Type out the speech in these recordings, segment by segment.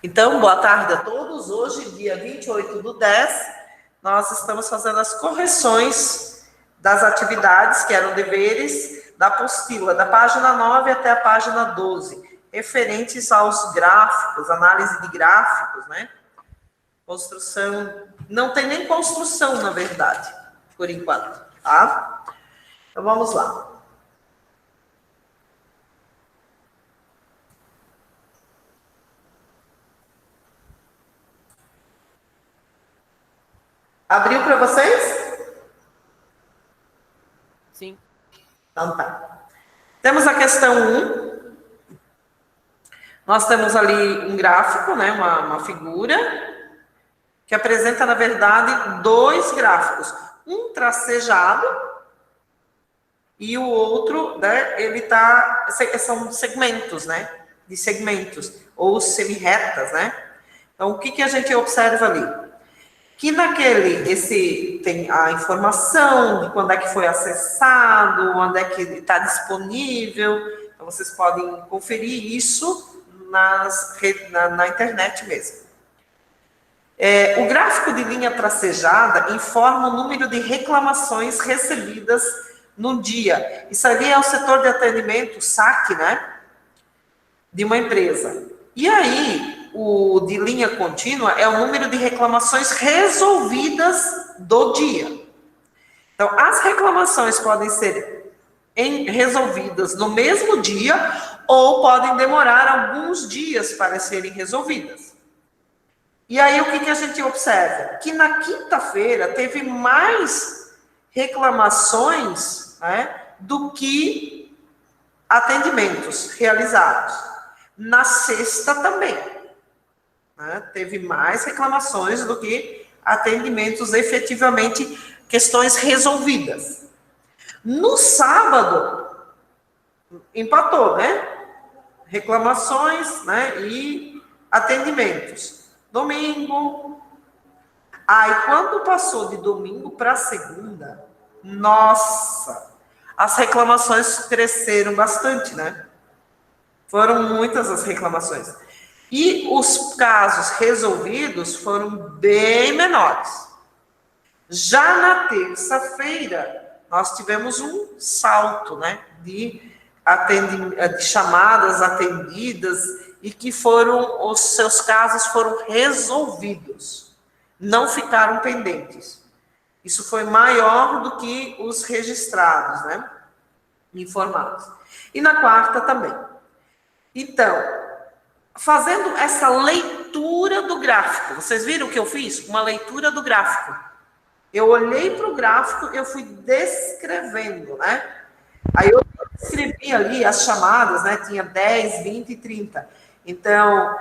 Então, boa tarde a todos. Hoje, dia 28/10, nós estamos fazendo as correções das atividades, que eram deveres, da apostila, da página 9 até a página 12, referentes aos gráficos, análise de gráficos, né? Construção, não tem nem construção, na verdade, por enquanto, tá? Então, vamos lá. Abriu para vocês? Sim. Então tá. Temos a questão 1. Nós temos ali um gráfico, né, uma figura, que apresenta, na verdade, dois gráficos. Um tracejado e o outro, né, são segmentos, né, de segmentos, ou semi-retas, né. Então, o que a gente observa ali? Que tem a informação de quando é que foi acessado, onde é que está disponível. Então, vocês podem conferir isso na internet mesmo. O gráfico de linha tracejada informa o número de reclamações recebidas no dia. Isso ali é o setor de atendimento, saque, né? De uma empresa. E aí, o de linha contínua é o número de reclamações resolvidas do dia. Então, as reclamações podem ser resolvidas no mesmo dia ou podem demorar alguns dias para serem resolvidas. E aí, o que a gente observa? Que na quinta-feira teve mais reclamações, né, do que atendimentos realizados. Na sexta também. Né, teve mais reclamações do que atendimentos efetivamente, questões resolvidas. No sábado, empatou, né? Reclamações, né, e atendimentos. Domingo. Aí, quando passou de domingo para segunda, nossa, as reclamações cresceram bastante, né? Foram muitas as reclamações. E os casos resolvidos foram bem menores. Já na terça-feira, nós tivemos um salto, né, de chamadas atendidas e que os seus casos foram resolvidos, não ficaram pendentes. Isso foi maior do que os registrados, né, informados. E na quarta também. Então, fazendo essa leitura do gráfico, vocês viram o que eu fiz? Uma leitura do gráfico. Eu olhei para o gráfico, eu fui descrevendo, né? Aí eu escrevi ali as chamadas, né? Tinha 10, 20 e 30. Então,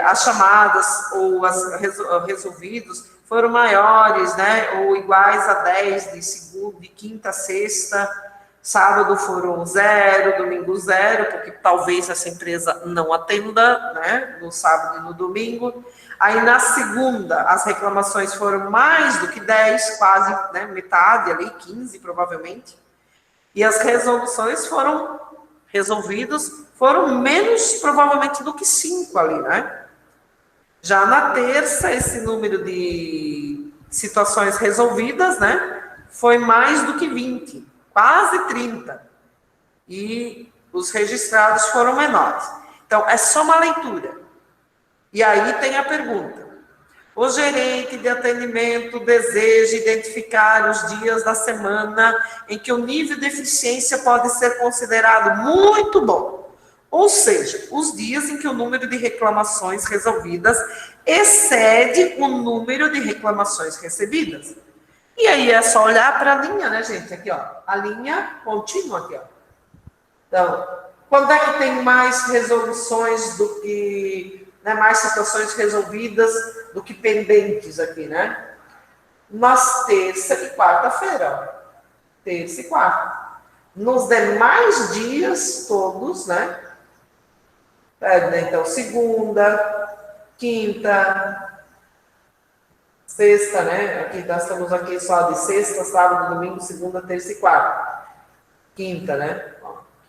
as chamadas ou os resolvidos foram maiores, né? Ou iguais a 10 de segunda, de quinta a sexta. Sábado foram 0, domingo 0, porque talvez essa empresa não atenda, né, no sábado e no domingo. Aí na segunda, as reclamações foram mais do que 10, quase, né, metade ali, 15 provavelmente. E as resoluções foram menos provavelmente do que 5 ali, né? Já na terça, esse número de situações resolvidas, né, foi mais do que 20. Quase 30. E os registrados foram menores. Então, é só uma leitura. E aí tem a pergunta. O gerente de atendimento deseja identificar os dias da semana em que o nível de eficiência pode ser considerado muito bom. Ou seja, os dias em que o número de reclamações resolvidas excede o número de reclamações recebidas. E aí é só olhar para a linha, né, gente? Aqui, ó. A linha contínua aqui, ó. Então, quando é que tem mais resoluções do que, né, mais situações resolvidas do que pendentes aqui, né? Nas terça e quarta-feira, ó. Terça e quarta. Nos demais dias todos, né? Então, segunda, quinta, sexta, né? Aqui nós estamos aqui só de sexta, sábado, domingo, segunda, terça e quarta. Quinta, né?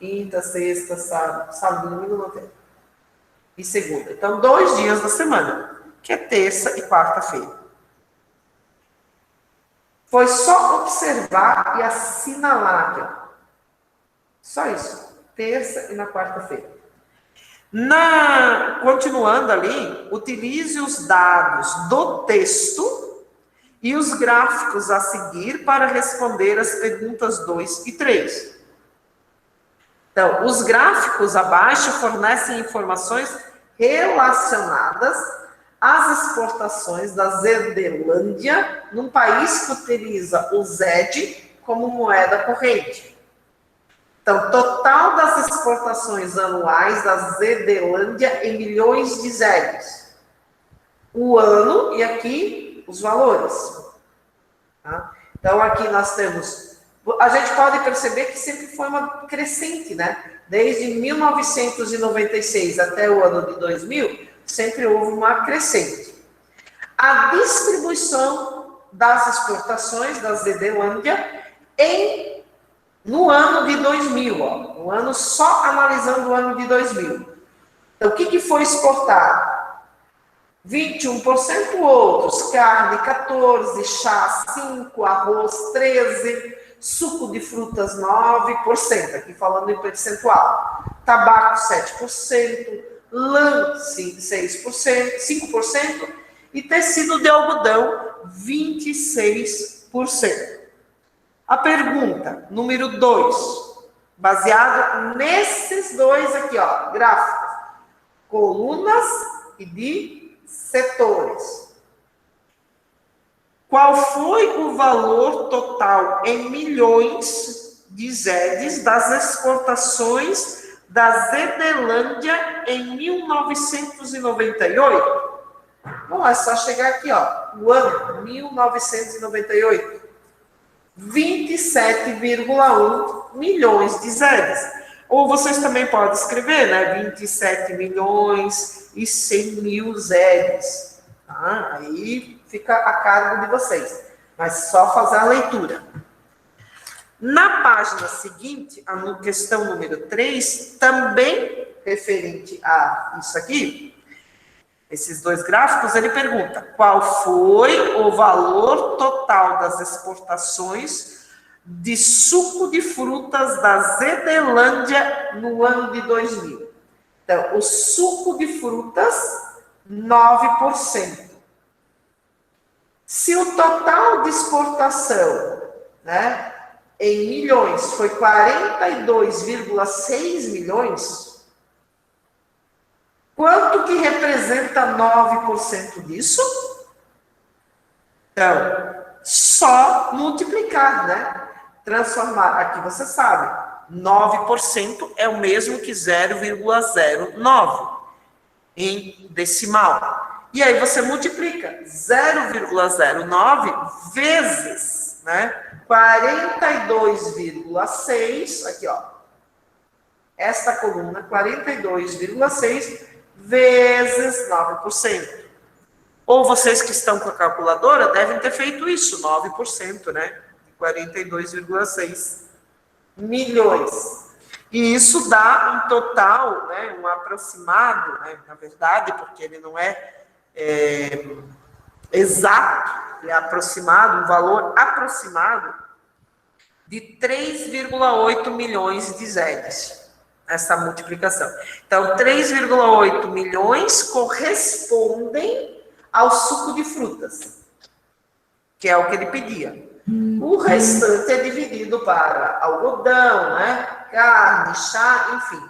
Quinta, sexta, sábado, domingo não tem. e segunda. Então, 2 dias da semana, que é terça e quarta-feira. Foi só observar e assinalar aqui, ó. Só isso. Terça e na quarta-feira. Continuando ali, utilize os dados do texto e os gráficos a seguir para responder as perguntas 2 e 3. Então, os gráficos abaixo fornecem informações relacionadas às exportações da Zerdelândia, num país que utiliza o ZED como moeda corrente. Então, total das exportações anuais da Zerdelândia em milhões de ZEDs. O ano e aqui os valores. Tá? Então, aqui nós temos... A gente pode perceber que sempre foi uma crescente, né? Desde 1996 até o ano de 2000, sempre houve uma crescente. A distribuição das exportações da Zerdelândia no ano de 2000, ó, no ano só analisando o ano de 2000. Então, o que foi exportado? 21% outros, carne 14%, chá 5%, arroz 13%, suco de frutas 9%, aqui falando em percentual. Tabaco 7%, lã 6%, 5% e tecido de algodão 26%. A pergunta número 2, baseado nesses dois aqui, ó, gráficos, colunas e de setores. Qual foi o valor total em milhões de ZEDs das exportações da Zerdelândia em 1998? Bom, é só chegar aqui, ó, o ano 1998. 27,1 milhões de ZEDs. Ou vocês também podem escrever, né? 27 milhões e 100 mil ZEDs. Tá? Aí fica a cargo de vocês. Mas só fazer a leitura. Na página seguinte, a questão número 3, também referente a isso aqui, esses dois gráficos, ele pergunta qual foi o valor total das exportações de suco de frutas da Zerdelândia no ano de 2000. Então, o suco de frutas, 9%. Se o total de exportação, né, em milhões foi 42,6 milhões, quanto que representa 9% disso? Então, só multiplicar, né? Transformar, aqui você sabe, 9% é o mesmo que 0,09 em decimal. E aí você multiplica 0,09 vezes, né? 42,6, aqui ó, esta coluna, 42,6 vezes 9%. Ou vocês que estão com a calculadora devem ter feito isso, 9%, né? 42,6 milhões. E isso dá um total, né? Um aproximado, né? Na verdade, porque ele não é exato, ele é aproximado, um valor aproximado de 3,8 milhões de ZEDs. Essa multiplicação. Então, 3,8 milhões correspondem ao suco de frutas, que é o que ele pedia. O restante é dividido para algodão, né? Carne, chá, enfim.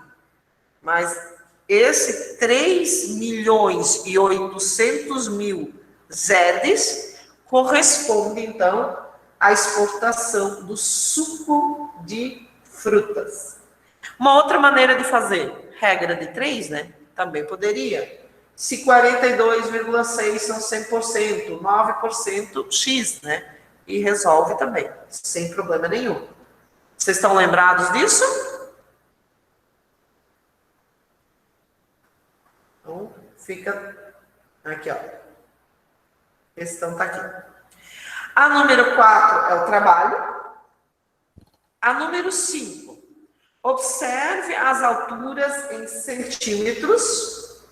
Mas esse 3 milhões e 800 mil ZEDs corresponde, então, à exportação do suco de frutas. Uma outra maneira de fazer, regra de 3, né? Também poderia. Se 42,6 são 100%, 9% X, né? E resolve também, sem problema nenhum. Vocês estão lembrados disso? Então, fica aqui, ó. A questão está aqui. A número 4 é o trabalho. A número 5. Observe as alturas em centímetros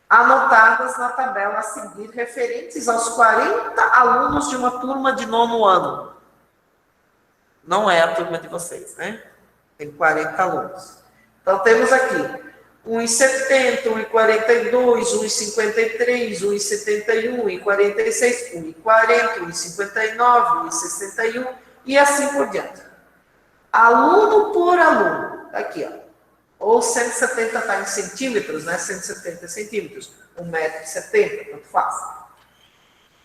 anotadas na tabela a seguir, referentes aos 40 alunos de uma turma de 9º ano. Não é a turma de vocês, né? Tem 40 alunos. Então, temos aqui 1,70, 1,42, 1,53, 1,71, 1,46, 1,40, 1,59, 1,61 e assim por diante. Aluno por aluno. Aqui, ó. Ou 170 está em centímetros, né? 170 centímetros. 1,70 m, tanto faz.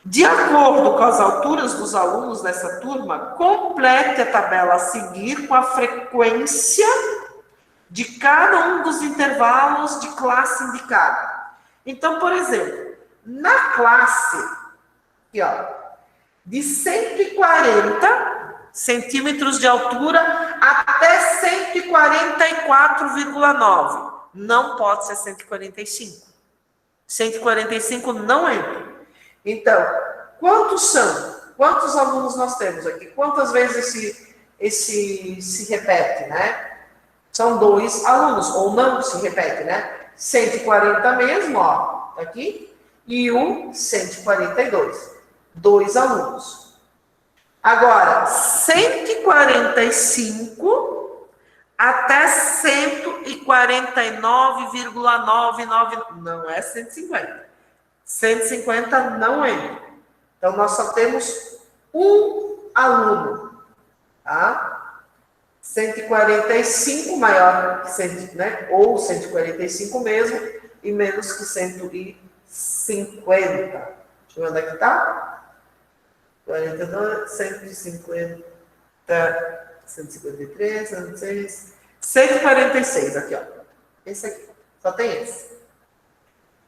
De acordo com as alturas dos alunos dessa turma, complete a tabela a seguir com a frequência de cada um dos intervalos de classe indicada. Então, por exemplo, na classe, aqui, ó, de 140 centímetros de altura até 144,9. Não pode ser 145. 145 não entra. Então, quantos são? Quantos alunos nós temos aqui? Quantas vezes esse se repete, né? São 2 alunos, ou não se repete, né? 140 mesmo, ó, aqui, e o 142. 2 alunos. Agora, 145 até 149,99, não é 150. 150 não entra. Então, nós só temos um aluno, tá? 145 maior que 100, né? Ou 145 mesmo, e menos que 150. Deixa eu ver onde é que tá. 42, 150, 153, 106, 146, aqui, ó. Esse aqui, só tem esse.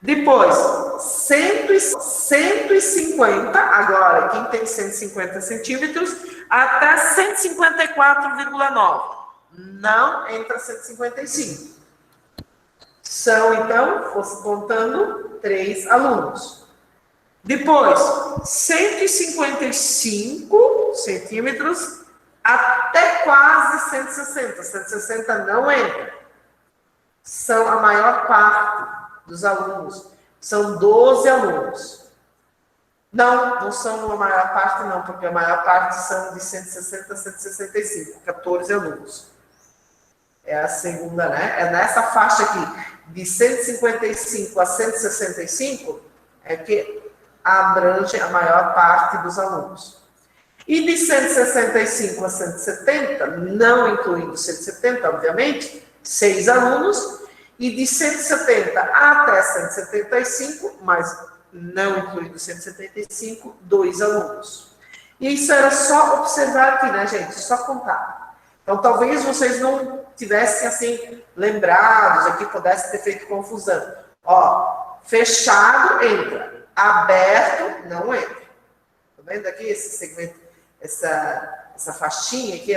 Depois, 150, agora, quem tem 150 centímetros, até 154,9. Não entra 155. São, então, fosse contando, 3 alunos. Depois, 155 centímetros até quase 160. 160 não entra. São a maior parte dos alunos. São 12 alunos. Não são a maior parte, não, porque a maior parte são de 160 a 165, 14 alunos. É a segunda, né? É nessa faixa aqui, de 155 a 165, é que abrange a maior parte dos alunos. E de 165 a 170, não incluindo 170, obviamente, 6 alunos, e de 170 até 175, mas não incluindo 175, 2 alunos. E isso era só observar aqui, né, gente? Só contar. Então, talvez vocês não tivessem, assim, lembrados, aqui pudesse ter feito confusão. Ó, fechado, entra. Aberto, não entra. Tá vendo aqui esse segmento, essa faixinha aqui,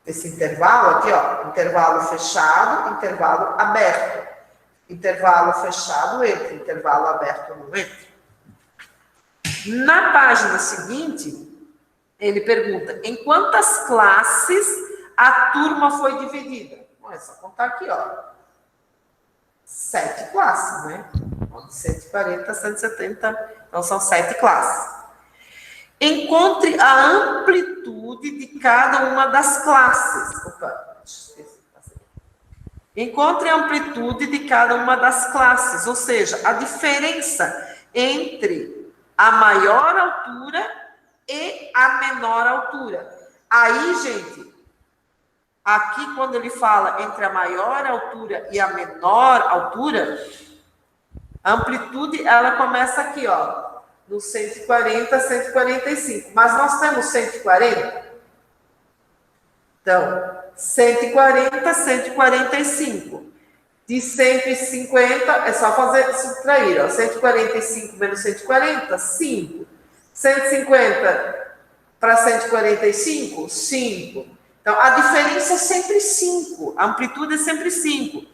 esse intervalo aqui, ó, intervalo fechado, intervalo aberto. Intervalo fechado entra, intervalo aberto não entra. Na página seguinte, ele pergunta, em quantas classes a turma foi dividida? Bom, é só contar aqui, ó. 7 classes, né? De 140 a 170, então são 7 classes. Encontre a amplitude de cada uma das classes. Opa, encontre a amplitude de cada uma das classes, ou seja, a diferença entre a maior altura e a menor altura. Aí, gente, aqui quando ele fala entre a maior altura e a menor altura, a amplitude, ela começa aqui, ó, no 140 a 145. Mas nós temos 140? Então, 140, 145. De 150, é só fazer subtrair, ó. 145 menos 140, 5. 150 para 145, 5. Então, a diferença é sempre 5. A amplitude é sempre 5.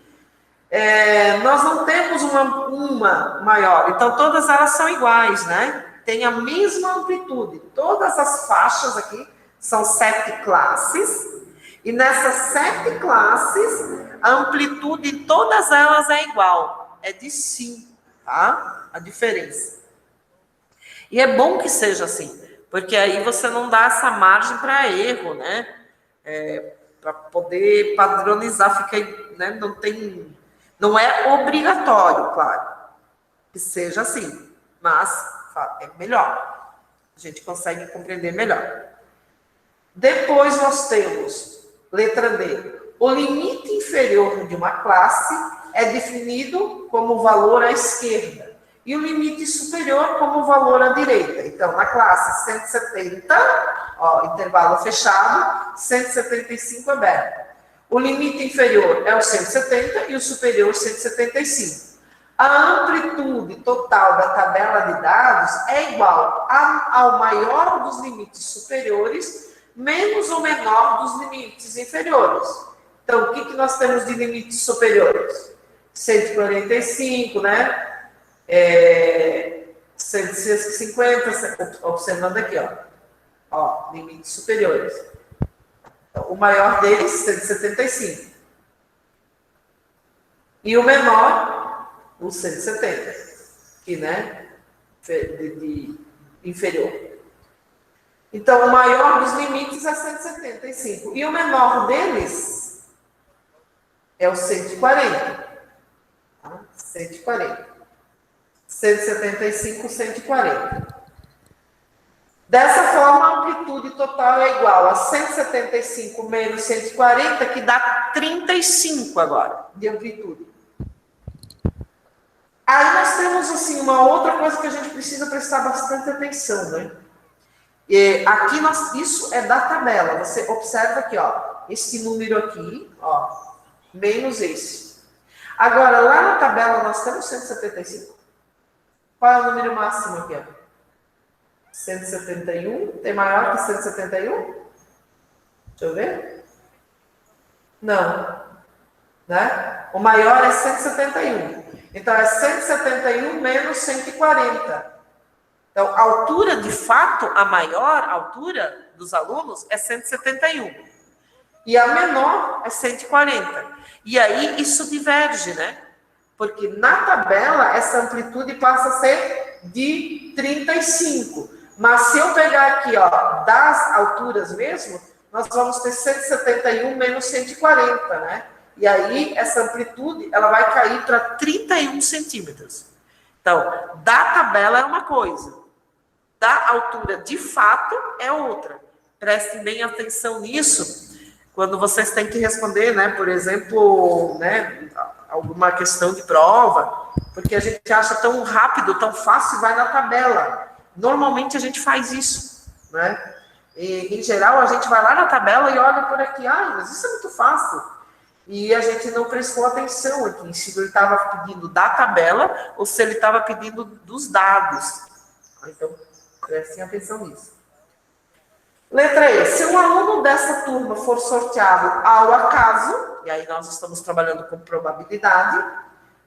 Nós não temos uma maior. Então, todas elas são iguais, né? Tem a mesma amplitude. Todas as faixas aqui são 7 classes. E nessas 7 classes, a amplitude de todas elas é igual. É de 5, tá? A diferença. E é bom que seja assim, porque aí você não dá essa margem para erro, né? Para poder padronizar, fica, né? Não é obrigatório, claro, que seja assim, mas é melhor. A gente consegue compreender melhor. Depois nós temos, letra D, o limite inferior de uma classe é definido como valor à esquerda e o limite superior como valor à direita. Então, na classe 170, ó, intervalo fechado, 175 aberto. O limite inferior é o 170 e o superior 175. A amplitude total da tabela de dados é igual ao maior dos limites superiores menos o menor dos limites inferiores. Então, o que nós temos de limites superiores? 145, né? 150, observando aqui, ó, limites superiores. Então, o maior deles, 175. E o menor, o 170, que, né, de inferior. Então, o maior dos limites é 175. E o menor deles é o 140. Tá? 140. 175, 140. Dessa forma, a amplitude total é igual a 175 menos 140, que dá 35 agora, de amplitude. Aí nós temos, assim, uma outra coisa que a gente precisa prestar bastante atenção, né? Aqui, isso é da tabela. Você observa aqui, ó, esse número aqui, ó, menos esse. Agora, lá na tabela, nós temos 175. Qual é o número máximo aqui, ó? 171. Tem maior que 171? Deixa eu ver. Não. Né? O maior é 171. Então, é 171 menos 140. Então, a altura, de fato, a maior altura dos alunos é 171. E a menor é 140. E aí, isso diverge, né? Porque na tabela, essa amplitude passa a ser de 35. Mas se eu pegar aqui, ó, das alturas mesmo, nós vamos ter 171 menos 140, né? E aí, essa amplitude, ela vai cair para 31 centímetros. Então, da tabela é uma coisa. Da altura, de fato, é outra. Prestem bem atenção nisso, quando vocês têm que responder, né? Por exemplo, né, alguma questão de prova, porque a gente acha tão rápido, tão fácil, vai na tabela. Normalmente a gente faz isso, né? E, em geral, a gente vai lá na tabela e olha por aqui, mas isso é muito fácil. E a gente não prestou atenção aqui, se ele estava pedindo da tabela ou se ele estava pedindo dos dados. Então, prestem atenção nisso. Letra E. Se um aluno dessa turma for sorteado ao acaso, e aí nós estamos trabalhando com probabilidade,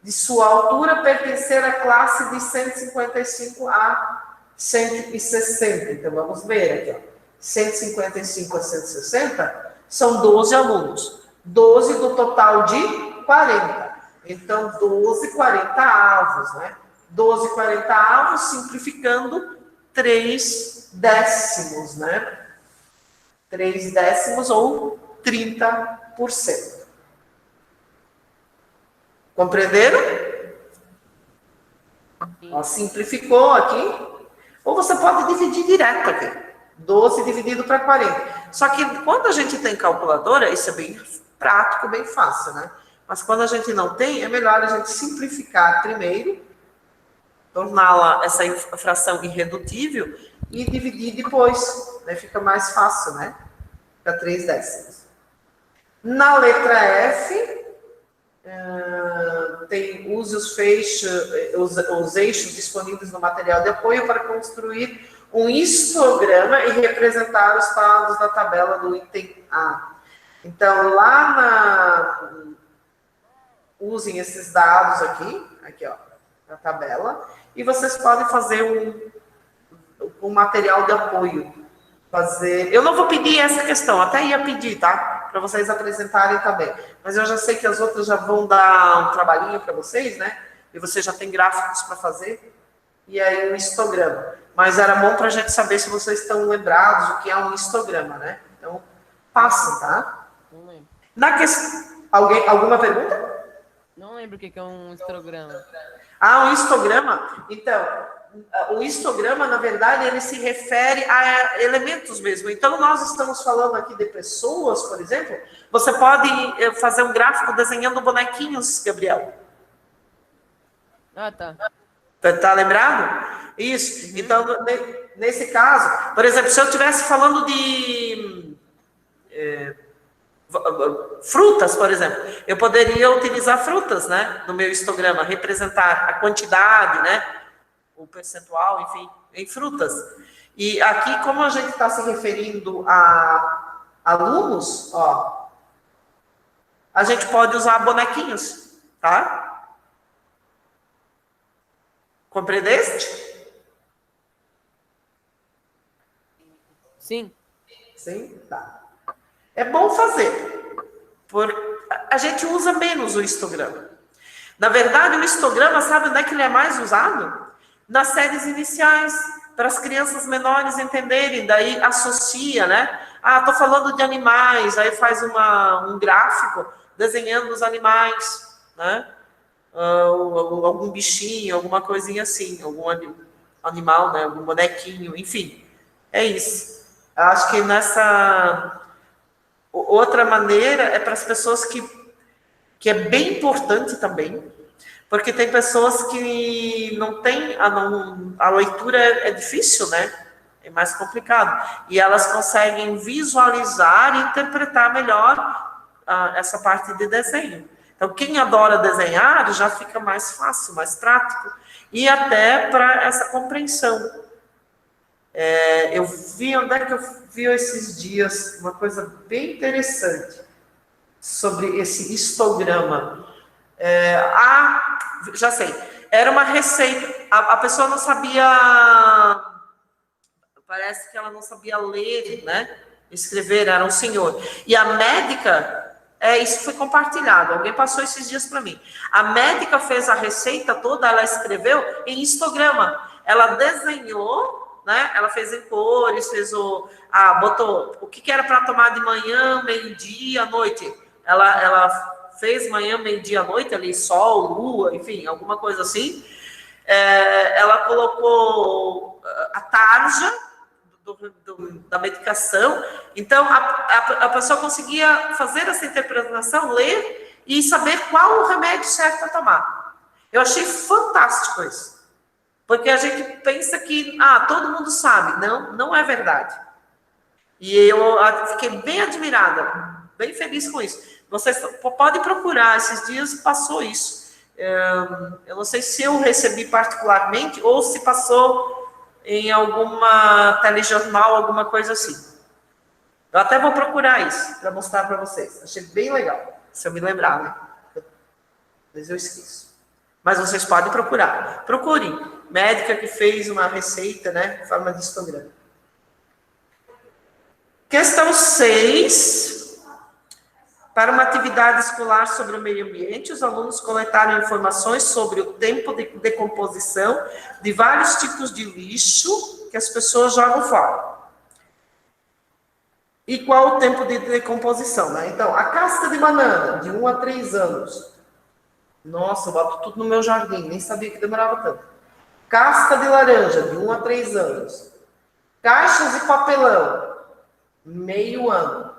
de sua altura pertencer à classe de 155 a 160. Então, vamos ver aqui, ó. 155 a 160 são 12 alunos. 12 do total de 40. Então, 12 40avos, né? 12 40avos, simplificando, 3 décimos, né? 3 décimos ou 30%. Compreenderam? Ó, simplificou aqui. Ou você pode dividir direto aqui. 12 dividido para 40. Só que quando a gente tem calculadora, isso é bem prático, bem fácil, né? Mas quando a gente não tem, é melhor a gente simplificar primeiro, torná-la, essa fração irredutível, e dividir depois, né? Fica mais fácil, né? Para 3 décimos. Na letra F, use os eixos disponíveis no material de apoio para construir um histograma e representar os dados da tabela do item A. Então, usem esses dados aqui, ó, na tabela, e vocês podem fazer um material de apoio, fazer... Eu não vou pedir essa questão, até ia pedir, tá? Para vocês apresentarem também. Mas eu já sei que as outras já vão dar um trabalhinho para vocês, né? E você já tem gráficos para fazer. E aí um histograma. Mas era bom para a gente saber se vocês estão lembrados do que é um histograma, né? Então, passem, tá? Não lembro. Na questão... Alguma pergunta? Não lembro o que é um histograma. Ah, um histograma? Então, o histograma, na verdade, ele se refere a elementos mesmo. Então, nós estamos falando aqui de pessoas, por exemplo. Você pode fazer um gráfico desenhando bonequinhos, Gabriel. Ah, tá. Tá lembrado? Isso. Então, nesse caso, por exemplo, se eu estivesse falando de frutas, por exemplo, eu poderia utilizar frutas, né, no meu histograma, representar a quantidade, né, o percentual, enfim, em frutas. E aqui, como a gente está se referindo a alunos, ó, a gente pode usar bonequinhos, tá? Compreendeste? Sim. Sim? Tá. É bom fazer, porque a gente usa menos o histograma. Na verdade, o histograma, sabe onde é que ele é mais usado? Nas séries iniciais, para as crianças menores entenderem, daí associa, né? Ah, estou falando de animais, aí faz um gráfico desenhando os animais, né? Algum bichinho, alguma coisinha assim, algum animal, né? Algum bonequinho, enfim. É isso. Eu acho que nessa... Outra maneira é para as pessoas que é bem importante também, porque tem pessoas que não têm, a leitura é difícil, né? É mais complicado. E elas conseguem visualizar e interpretar melhor essa parte de desenho. Então, quem adora desenhar já fica mais fácil, mais prático. E até para essa compreensão. Eu vi, onde é que eu vi esses dias, uma coisa bem interessante sobre esse histograma. Já sei, era uma receita, a pessoa não sabia, parece que ela não sabia ler, né? Escrever, era um senhor. E a médica, isso foi compartilhado, alguém passou esses dias para mim. A médica fez a receita toda, ela escreveu em histograma. Ela desenhou, né? Ela fez em cores, botou o que era para tomar de manhã, meio-dia, à noite. Ela fez manhã, meio-dia, à noite, ali, sol, lua, enfim, alguma coisa assim. Ela colocou a tarja da medicação. Então, a pessoa conseguia fazer essa interpretação, ler e saber qual o remédio certo a tomar. Eu achei fantástico isso. Porque a gente pensa que, todo mundo sabe. Não, não é verdade. E eu fiquei bem admirada, bem feliz com isso. Vocês podem procurar, esses dias passou isso. Eu não sei se eu recebi particularmente ou se passou em alguma telejornal, alguma coisa assim. Eu até vou procurar isso para mostrar para vocês. Achei bem legal, se eu me lembrar, né? Mas eu esqueço. Mas vocês podem procurar. Procurem. Médica que fez uma receita, né? Em forma de histograma. Questão 6. Para uma atividade escolar sobre o meio ambiente, os alunos coletaram informações sobre o tempo de decomposição de vários tipos de lixo que as pessoas jogam fora. E qual o tempo de decomposição, né? Então, a casca de banana, de 1 a 3 anos. Nossa, eu boto tudo no meu jardim, nem sabia que demorava tanto. Casca de laranja, de 1 a 3 anos. Caixas de papelão, meio ano.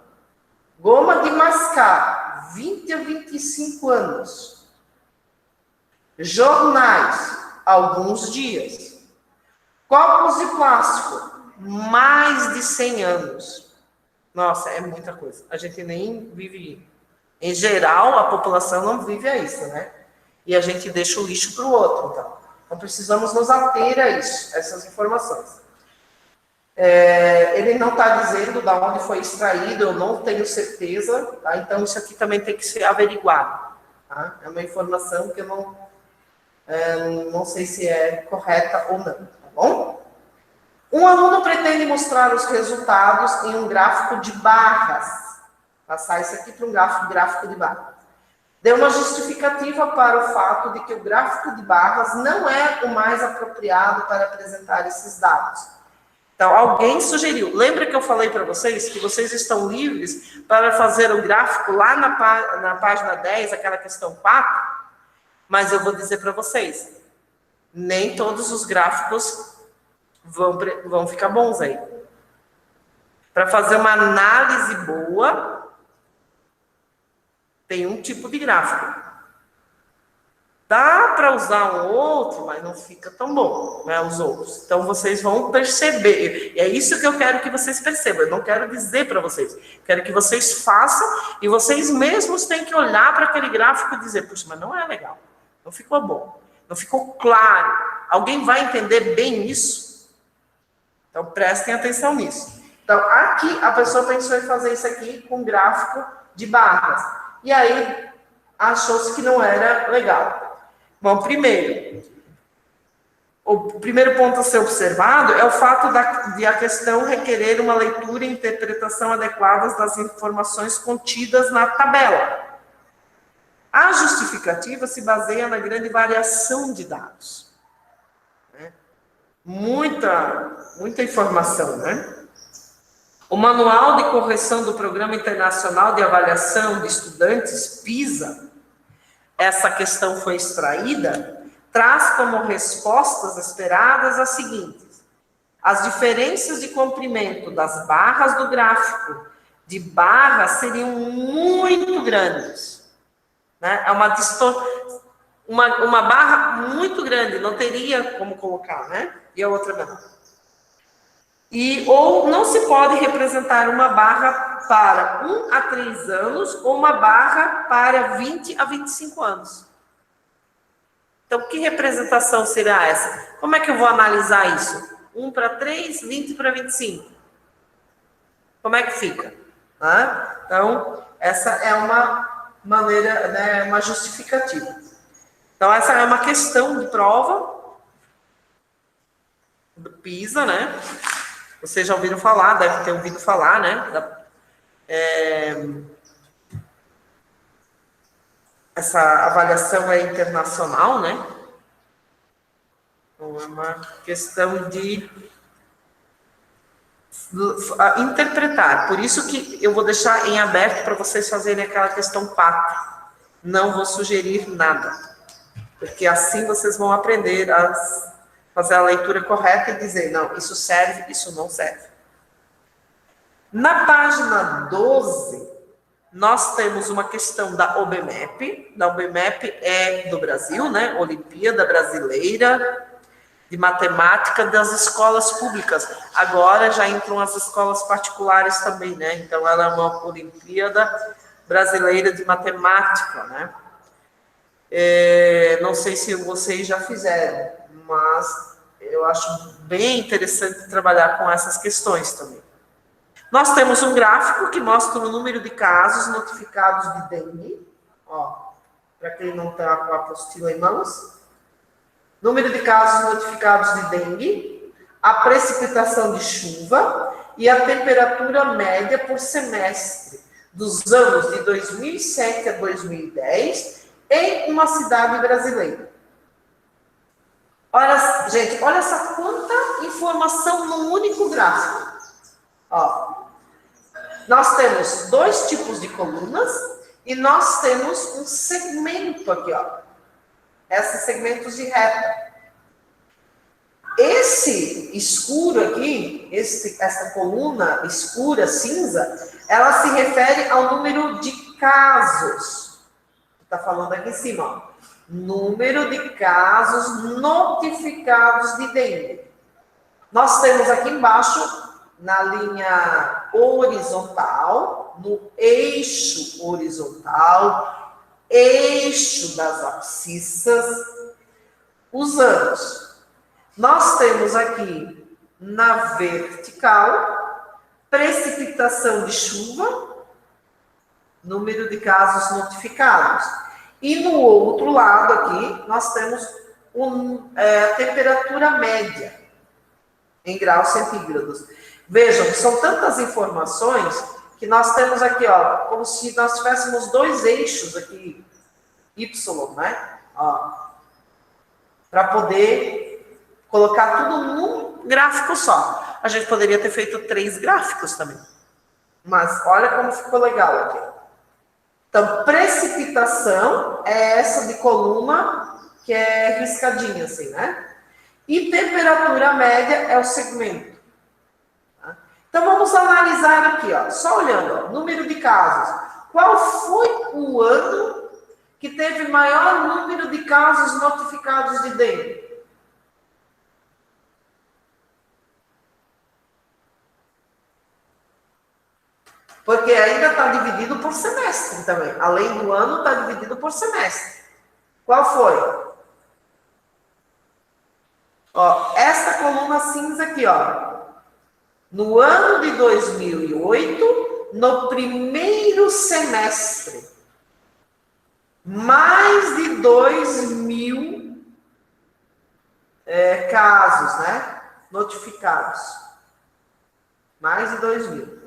Goma de mascar, 20 a 25 anos. Jornais, alguns dias. Copos de plástico, mais de 100 anos. Nossa, é muita coisa. A gente nem vive... Em geral, a população não vive a isso, né? E a gente deixa o lixo para o outro, então. Então, precisamos nos ater a isso, essas informações. Ele não está dizendo de onde foi extraído, eu não tenho certeza, tá? Então isso aqui também tem que ser averiguado. Tá? É uma informação que eu não sei se é correta ou não, tá bom? Um aluno pretende mostrar os resultados em um gráfico de barras. Passar isso aqui para um gráfico de barras. Deu uma justificativa para o fato de que o gráfico de barras não é o mais apropriado para apresentar esses dados. Então, alguém sugeriu. Lembra que eu falei para vocês que vocês estão livres para fazer o gráfico lá na página 10, aquela questão 4? Mas eu vou dizer para vocês, nem todos os gráficos vão ficar bons aí. Para fazer uma análise boa, tem um tipo de gráfico. Dá para usar um outro, mas não fica tão bom, né, os outros. Então, vocês vão perceber. E é isso que eu quero que vocês percebam. Eu não quero dizer para vocês. Quero que vocês façam e vocês mesmos têm que olhar para aquele gráfico e dizer, puxa, mas não é legal. Não ficou bom. Não ficou claro. Alguém vai entender bem isso? Então, prestem atenção nisso. Então, aqui, a pessoa pensou em fazer isso aqui com gráfico de barras. E aí, achou-se que não era legal. Bom, o primeiro ponto a ser observado é o fato de a questão requerer uma leitura e interpretação adequadas das informações contidas na tabela. A justificativa se baseia na grande variação de dados. Muita informação, né? O Manual de Correção do Programa Internacional de Avaliação de Estudantes, PISA, essa questão foi extraída, traz como respostas esperadas as seguintes. As diferenças de comprimento das barras do gráfico de barras seriam muito grandes. Né? É uma barra muito grande, não teria como colocar, né? E a outra não. Ou não se pode representar uma barra para 1 a 3 anos ou uma barra para 20 a 25 anos. Então, que representação será essa? Como é que eu vou analisar isso? 1 para 3, 20 para 25. Como é que fica? Então, essa é uma maneira, né, uma justificativa. Então, essa é uma questão de prova do PISA, né? Vocês já ouviram falar, devem ter ouvido falar, né? Essa avaliação é internacional, né? Então, é uma questão de interpretar. Por isso que eu vou deixar em aberto para vocês fazerem aquela questão 4. Não vou sugerir nada. Porque assim vocês vão aprender a fazer a leitura correta e dizer, não, isso serve, isso não serve. Na página 12, nós temos uma questão da OBMEP. Da OBMEP é do Brasil, né? Olimpíada Brasileira de Matemática das escolas públicas. Agora já entram as escolas particulares também, né? Então, ela é uma Olimpíada Brasileira de Matemática, né? Não sei se vocês já fizeram, mas eu acho bem interessante trabalhar com essas questões também. Nós temos um gráfico que mostra o número de casos notificados de dengue, para quem não está com a apostila em mãos. Número de casos notificados de dengue, a precipitação de chuva e a temperatura média por semestre dos anos de 2007 a 2010 em uma cidade brasileira. Olha, gente, olha essa quanta informação num único gráfico. Nós temos 2 tipos de colunas e nós temos um segmento aqui, esses segmentos de reta. Esse escuro aqui, essa coluna escura, cinza, ela se refere ao número de casos. Está falando aqui em cima, número de casos notificados de dengue. Nós temos aqui embaixo, na linha horizontal, no eixo horizontal, eixo das abscissas, os anos. Nós temos aqui, na vertical, precipitação de chuva, número de casos notificados. E no outro lado aqui, nós temos a temperatura média. em graus centígrados. Vejam, são tantas informações que nós temos aqui, ó, como se nós tivéssemos dois eixos aqui, Y, né? Para poder colocar tudo num gráfico só. A gente poderia ter feito 3 gráficos também. Mas olha como ficou legal aqui. Então, precipitação é essa de coluna que é riscadinha assim, né? E temperatura média é o segmento. Tá? Então, vamos analisar aqui, ó, só olhando, ó, número de casos. Qual foi o ano que teve maior número de casos notificados de dengue? Porque ainda está dividido por semestre também. Além do ano, está dividido por semestre. Qual foi? Ó, essa coluna cinza aqui, ó. No ano de 2008, no primeiro semestre, mais de 2.000 casos, né? Notificados. Mais de 2.000.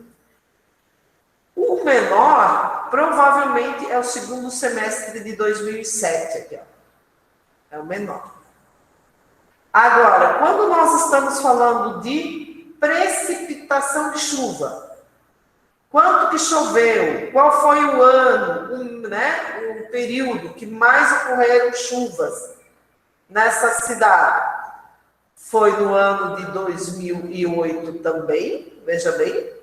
O menor, provavelmente, é o segundo semestre de 2007, aqui, ó. É o menor. Agora, quando nós estamos falando de precipitação de chuva, quanto que choveu? Qual foi o ano, o período que mais ocorreram chuvas nessa cidade? Foi no ano de 2008 também, veja bem,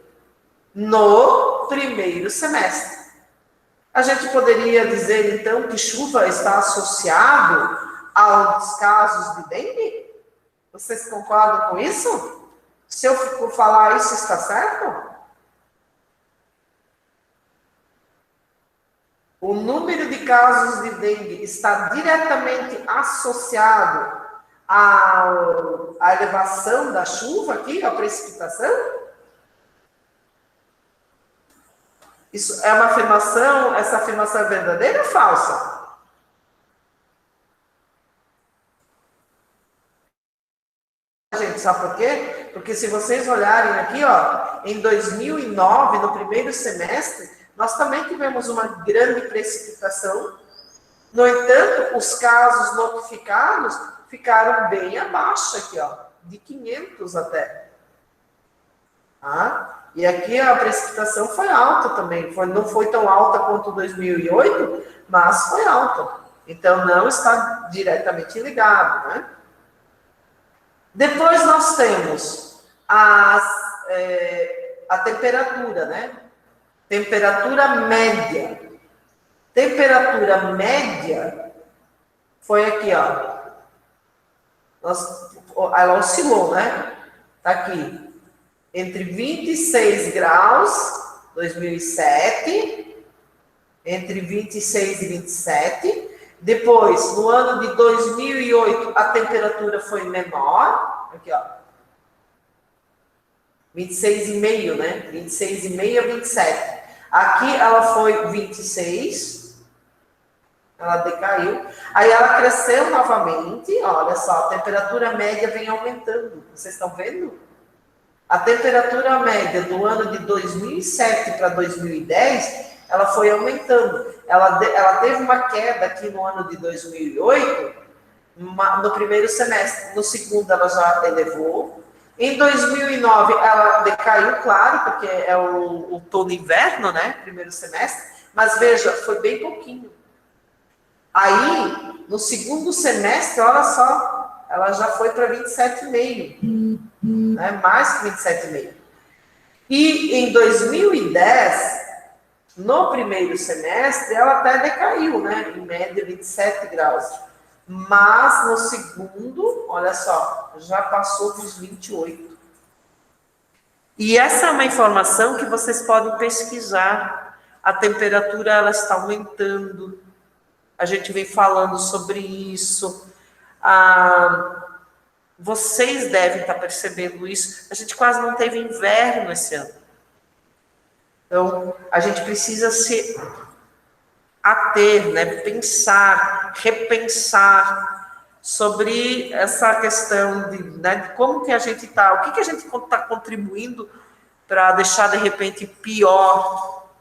no primeiro semestre. A gente poderia dizer, então, que chuva está associado aos casos de dengue? Vocês concordam com isso? Se eu for falar isso, está certo? O número de casos de dengue está diretamente associado à elevação da chuva aqui, à precipitação? Isso é uma afirmação, essa afirmação é verdadeira ou falsa? Gente, sabe por quê? Porque se vocês olharem aqui, ó, em 2009, no primeiro semestre, nós também tivemos uma grande precipitação. No entanto, os casos notificados ficaram bem abaixo aqui, ó, de 500 até. Ah, e aqui a precipitação foi alta também. Não foi tão alta quanto 2008, mas foi alta. Então, não está diretamente ligado, né? Depois nós temos a temperatura, né? Temperatura média. Temperatura média foi aqui, ó. Ela oscilou, né? Tá aqui. Entre 26 graus, 2007, entre 26 e 27. Depois, no ano de 2008, a temperatura foi menor. Aqui, ó. 26,5, né? 26,5 a 27. Aqui ela foi 26. Ela decaiu. Aí ela cresceu novamente. Olha só, a temperatura média vem aumentando. Vocês estão vendo? A temperatura média do ano de 2007 para 2010, ela foi aumentando. Ela teve uma queda aqui no ano de 2008, no primeiro semestre. No segundo, ela já elevou. Em 2009, ela decaiu, claro, porque é o outono e inverno, né? Primeiro semestre. Mas veja, foi bem pouquinho. Aí, no segundo semestre, olha só, ela já foi para 27,5. Né? Mais que 27,5. E em 2010, no primeiro semestre, ela até decaiu, né? Em média 27 graus. Mas no segundo, olha só, já passou dos 28. E essa é uma informação que vocês podem pesquisar. A temperatura, ela está aumentando. A gente vem falando sobre isso. Vocês devem estar percebendo isso. A gente quase não teve inverno esse ano. Então, a gente precisa se ater, né? Pensar, repensar sobre essa questão de como que a gente está, o que a gente está contribuindo para deixar, de repente, pior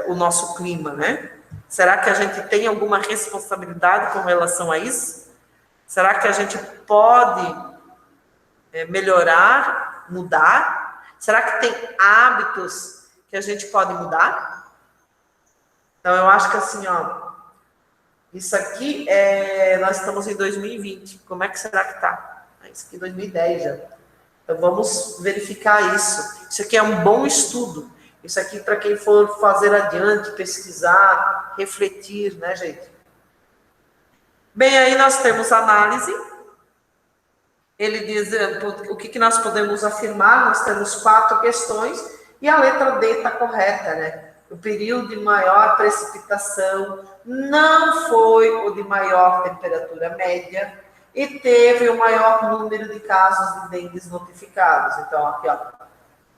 o nosso clima, né? Será que a gente tem alguma responsabilidade com relação a isso? Será que a gente pode melhorar, mudar? Será que tem hábitos que a gente pode mudar? Então, eu acho que assim, ó, isso aqui, nós estamos em 2020. Como é que será que está? Isso aqui é 2010 já. Então, vamos verificar isso. Isso aqui é um bom estudo. Isso aqui, para quem for fazer adiante, pesquisar, refletir, né, gente? Bem, aí nós temos análise. Ele diz o que nós podemos afirmar. Nós temos 4 questões. E a letra D está correta, né? O período de maior precipitação não foi o de maior temperatura média e teve o maior número de casos de dengue notificados. Então, aqui, ó,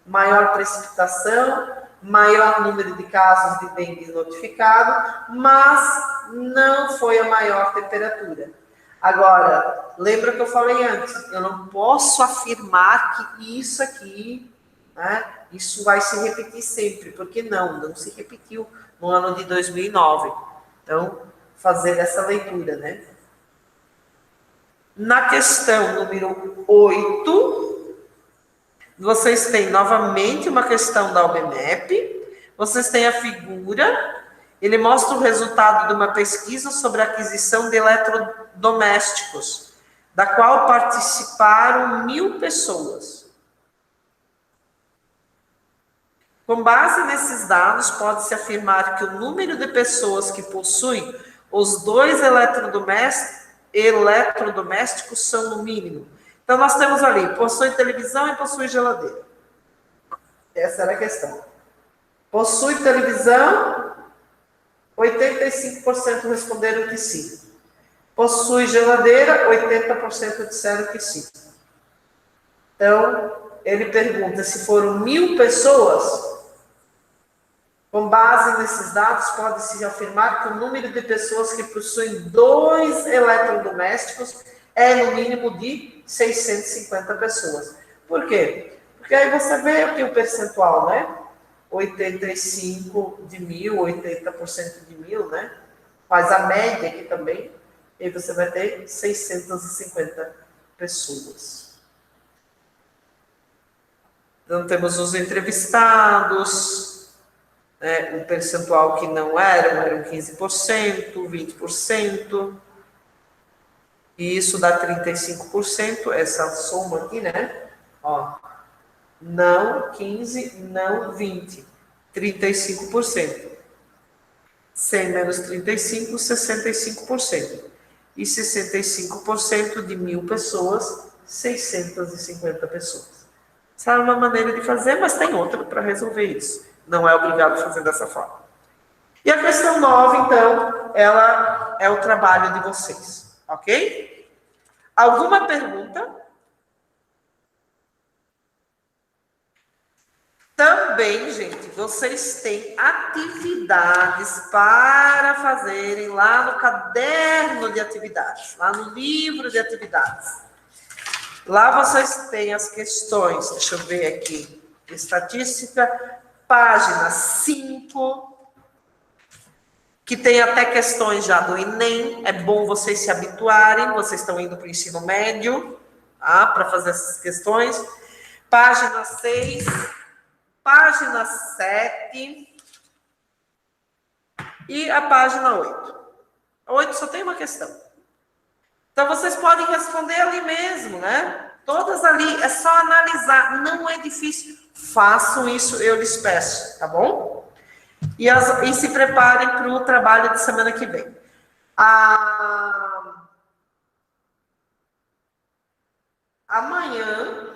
maior precipitação, maior número de casos de dengue notificado, mas não foi a maior temperatura. Agora, lembra que eu falei antes, eu não posso afirmar que isso aqui, né, isso vai se repetir sempre, porque não se repetiu no ano de 2009. Então, fazer essa leitura, né? Na questão número 8, vocês têm novamente uma questão da UBMEP, vocês têm a figura, ele mostra o resultado de uma pesquisa sobre a aquisição de eletrodomésticos, da qual participaram 1.000 pessoas. Com base nesses dados, pode-se afirmar que o número de pessoas que possuem os 2 eletrodomésticos são no mínimo. Então, nós temos ali, possui televisão e possui geladeira. Essa era a questão. Possui televisão, 85% responderam que sim. Possui geladeira, 80% disseram que sim. Então, ele pergunta se foram 1.000 pessoas. Com base nesses dados, pode-se afirmar que o número de pessoas que possuem 2 eletrodomésticos é no mínimo de 650 pessoas. Por quê? Porque aí você vê aqui o percentual, né? 85 de 1.000, 80% de 1.000, né? Faz a média aqui também. E aí você vai ter 650 pessoas. Então, temos os entrevistados, né, o percentual que não eram 15%, 20%, e isso dá 35%, essa soma aqui, né? Ó, não 15, não 20, 35%. 100 menos 35, 65%. E 65% de 1.000 pessoas, 650 pessoas. Essa é uma maneira de fazer, mas tem outra para resolver isso. Não é obrigado a fazer dessa forma. E a questão 9, então, ela é o trabalho de vocês. Ok? Alguma pergunta? Também, gente, vocês têm atividades para fazerem lá no caderno de atividades, lá no livro de atividades. Lá vocês têm as questões, deixa eu ver aqui, estatística, página 5, que tem até questões já do Enem, é bom vocês se habituarem, vocês estão indo para o ensino médio, tá, para fazer essas questões. Página 6, página 7 e a página 8. A 8 só tem uma questão. Então, vocês podem responder ali mesmo, né? Todas ali, é só analisar, não é difícil. Façam isso, eu lhes peço, tá bom? E se preparem para o trabalho de semana que vem. Amanhã,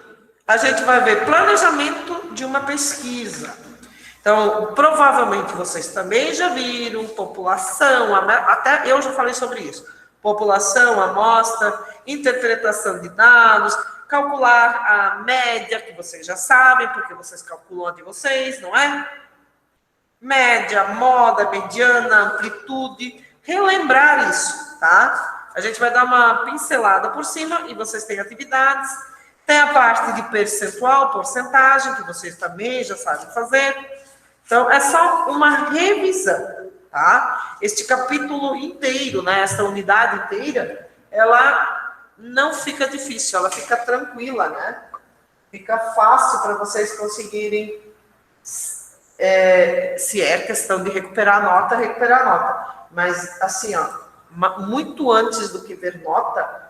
a gente vai ver planejamento de uma pesquisa. Então, provavelmente vocês também já viram, população, até eu já falei sobre isso. População, amostra, interpretação de dados, calcular a média, que vocês já sabem, porque vocês calculam a de vocês, não é? Média, moda, mediana, amplitude, relembrar isso, tá? A gente vai dar uma pincelada por cima e vocês têm atividades. Tem a parte de percentual, porcentagem, que vocês também já sabem fazer. Então, é só uma revisão, tá? Este capítulo inteiro, né, esta unidade inteira, ela não fica difícil, ela fica tranquila, né? Fica fácil para vocês conseguirem, se é questão de recuperar a nota. Mas, assim, ó, muito antes do que ver nota,